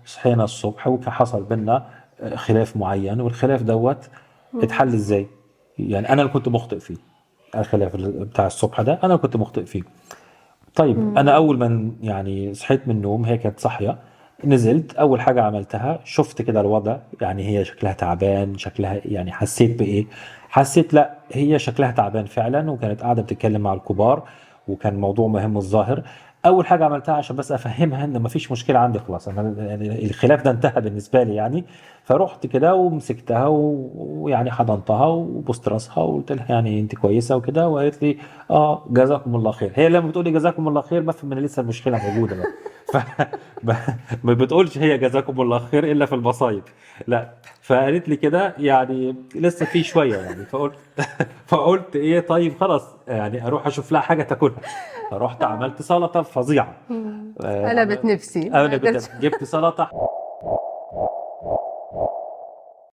صحينا الصبح وكان حصل بينا خلاف معين، والخلاف دوت اتحل ازاي؟ يعني انا اللي كنت مخطئ فيه. الخلاف بتاع الصبح ده انا اللي كنت مخطئ فيه. طيب انا اول ما يعني صحيت من النوم، هي كانت صاحيه، نزلت اول حاجه عملتها شفت كده الوضع، يعني هي شكلها تعبان، شكلها يعني حسيت بايه؟ حسيت لا هي شكلها تعبان فعلا، وكانت قاعده بتتكلم مع الكبار، وكان موضوع مهم الظاهر. اول حاجه عملتها عشان بس افهمها ان مفيش مشكله عندي خلاص، انا يعني الخلاف ده انتهى بالنسبه لي يعني. فرحت كده ومسكتها ويعني حضنتها وبوست راسها وقلت لها يعني انت كويسه وكده، وقالت لي اه جزاكم الله خير. هي لما بتقولي جزاكم الله خير بفهم ان لسه المشكله موجوده بقى. ف ب- ما بتقولش هي جزاكم الله خير الا في المصايب، لا. فقالت لي كده يعني لسه في شويه يعني، فقلت فقلت ايه طيب خلاص يعني اروح اشوف لها حاجه تاكلها. فرحت عملت سلطه فظيعه. قلبت نفسي ما انا قدرتش. جبت سلطه